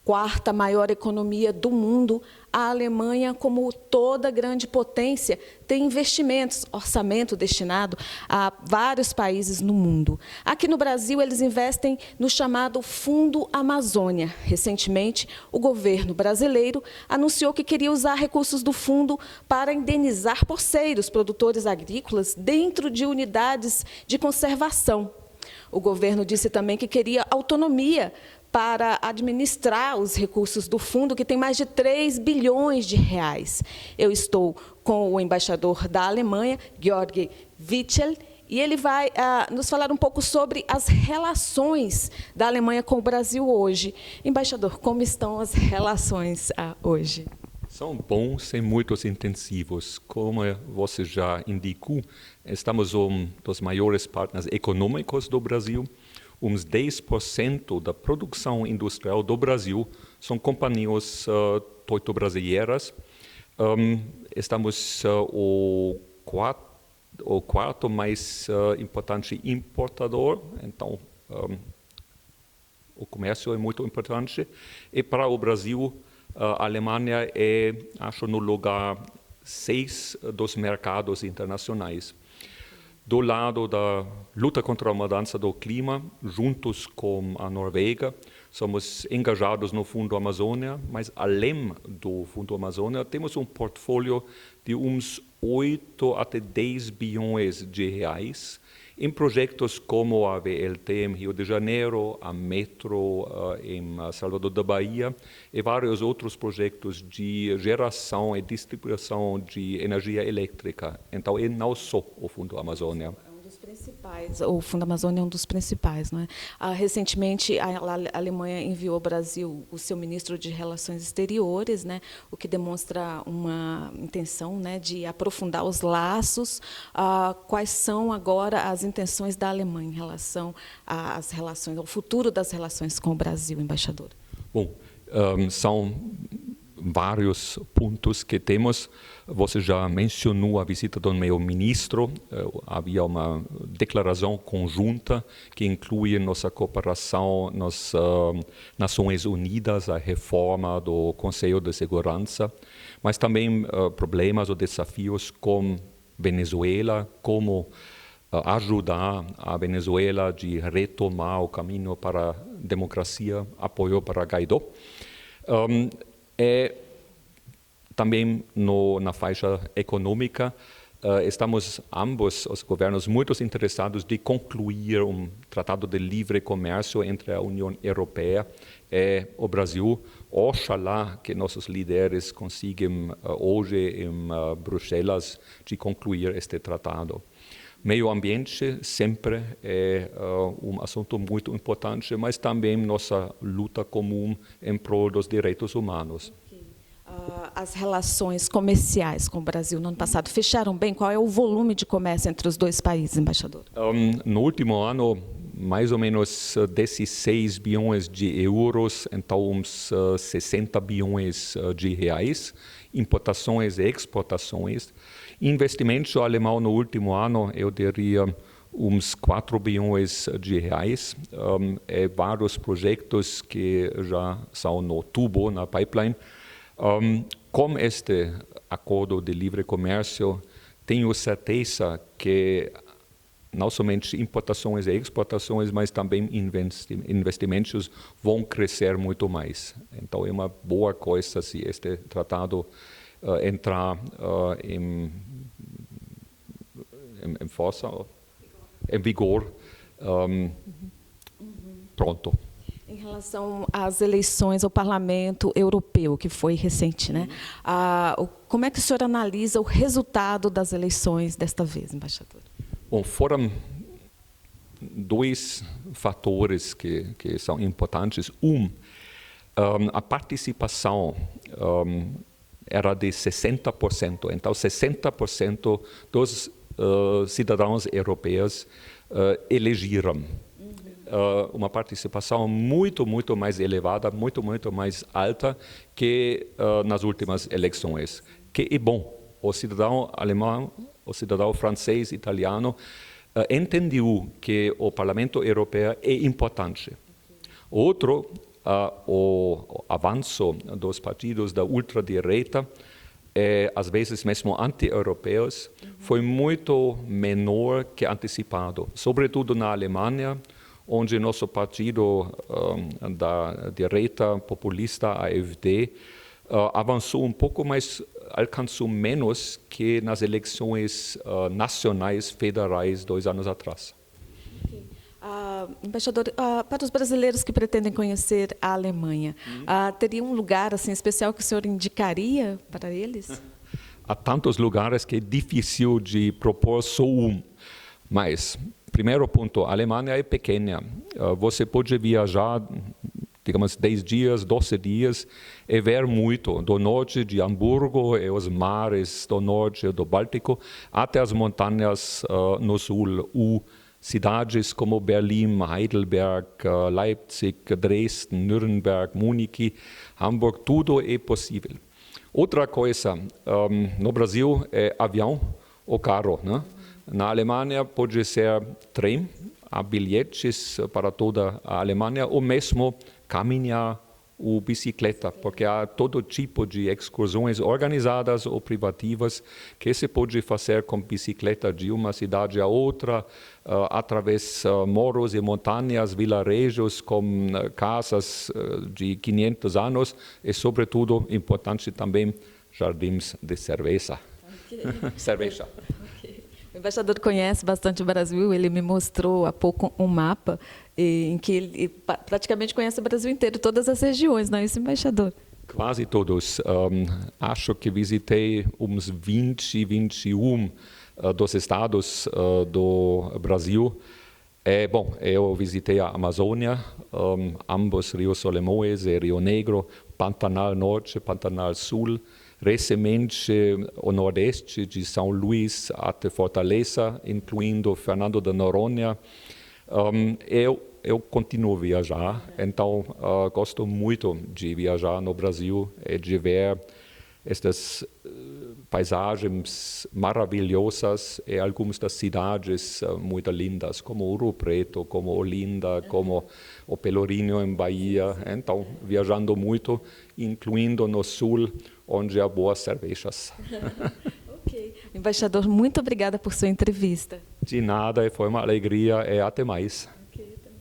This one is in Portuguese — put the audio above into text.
quarta maior economia do mundo, a Alemanha, como toda grande potência, tem investimentos, orçamento destinado a vários países no mundo. Aqui no Brasil, eles investem no chamado Fundo Amazônia. Recentemente, o governo brasileiro anunciou que queria usar recursos do fundo para indenizar poceiros, produtores agrícolas, dentro de unidades de conservação. O governo disse também que queria autonomia para administrar os recursos do fundo, que tem mais de 3 bilhões de reais. Eu estou com o embaixador da Alemanha, Georg Wiechel, e ele vai nos falar um pouco sobre as relações da Alemanha com o Brasil hoje. Embaixador, como estão as relações hoje? São bons e muito intensivos. Como você já indicou, estamos um dos maiores partners econômicos do Brasil. Uns 10% da produção industrial do Brasil são companhias teuto-brasileiras. Estamos o quarto mais importante importador, então o comércio é muito importante. E para o Brasil, a Alemanha é, acho, no lugar 6 dos mercados internacionais. Do lado da luta contra a mudança do clima, juntos com a Noruega, somos engajados no Fundo Amazônia, mas além do Fundo Amazônia, temos portfólio de uns 8 até 10 bilhões de reais em projetos como a VLT em Rio de Janeiro, a Metro em Salvador da Bahia e vários outros projetos de geração e distribuição de energia elétrica. Então, é não só o Fundo Amazônia. O Fundo Amazônia é um dos principais, não é? Recentemente, a Alemanha enviou ao Brasil o seu ministro de Relações Exteriores, né, o que demonstra uma intenção, né, de aprofundar os laços. Quais são agora as intenções da Alemanha em relação às relações, ao futuro das relações com o Brasil, embaixador? Bom, são vários pontos que temos. Você já mencionou a visita do meu ministro. Havia uma declaração conjunta que inclui nossa cooperação nas Nações Unidas, a reforma do Conselho de Segurança, mas também problemas ou desafios com Venezuela, como ajudar a Venezuela de retomar o caminho para a democracia, apoio para Guaidó. Também na faixa econômica, estamos ambos, os governos, muito interessados de concluir tratado de livre comércio entre a União Europeia e o Brasil. Oxalá que nossos líderes consigam hoje em Bruxelas de concluir este tratado. Meio ambiente sempre é assunto muito importante, mas também nossa luta comum em prol dos direitos humanos. As relações comerciais com o Brasil no ano passado fecharam bem? Qual é o volume de comércio entre os dois países, embaixador? No último ano, mais ou menos 16 bilhões de euros, então uns 60 bilhões de reais, importações e exportações. Investimento alemão no último ano, eu diria, uns 4 bilhões de reais. Vários projetos que já são no tubo, na pipeline. Com este acordo de livre comércio, tenho certeza que não somente importações e exportações, mas também investimentos vão crescer muito mais. Então, é uma boa coisa se este tratado entrar em força, em vigor, pronto. Em relação às eleições ao Parlamento Europeu, que foi recente, né? Como é que o senhor analisa o resultado das eleições desta vez, embaixador? Bom, foram 2 fatores que são importantes. A participação era de 60%. Então, 60% dos cidadãos europeus elegeram. Uma participação muito mais elevada, muito mais alta que nas últimas eleições. Que é bom. O cidadão alemão, o cidadão francês, italiano, entendeu que o Parlamento Europeu é importante. Outro, o avanço dos partidos da ultradireita, às vezes mesmo anti-europeus, foi muito menor que antecipado, sobretudo na Alemanha, onde nosso partido da direita populista, AfD, avançou um pouco, mas alcançou menos que nas eleições nacionais federais 2 anos atrás. Embaixador, para os brasileiros que pretendem conhecer a Alemanha, teria um lugar assim especial que o senhor indicaria para eles? Há tantos lugares que é difícil de propor só um. Mas, primeiro ponto, a Alemanha é pequena. Você pode viajar, digamos, 10 dias, 12 dias e ver muito. Do norte de Hamburgo e os mares do norte do Báltico, até as montanhas no sul. Cidades como Berlim, Heidelberg, Leipzig, Dresden, Nürnberg, Munique, Hamburg, tudo é possível. Outra coisa, no Brasil é avião ou carro, né? Na Alemanha pode ser trem, há bilhetes para toda a Alemanha, ou mesmo caminhar ou bicicleta, porque há todo tipo de excursões organizadas ou privativas que se pode fazer com bicicleta de uma cidade a outra, através morros e montanhas, vilarejos com casas de 500 anos e, sobretudo, importante também, jardins de cerveja. Okay. Cerveja. Okay. O embaixador conhece bastante o Brasil, ele me mostrou há pouco um mapa em que ele praticamente conhece o Brasil inteiro, todas as regiões, não é isso, embaixador? Quase todos. Acho que visitei uns 20, 21 dos estados do Brasil. Bom, eu visitei a Amazônia, ambos Rios Solimões e Rio Negro, Pantanal Norte, Pantanal Sul, recentemente o Nordeste de São Luís até Fortaleza, incluindo Fernando de Noronha. Eu continuo a viajar, então gosto muito de viajar no Brasil e de ver estas paisagens maravilhosas e algumas das cidades muito lindas, como Ouro Preto, como Olinda, como o Pelourinho em Bahia. Então, viajando muito, incluindo no sul, onde há boas cervejas. Ok. Embaixador, muito obrigada por sua entrevista. De nada, foi uma alegria e até mais.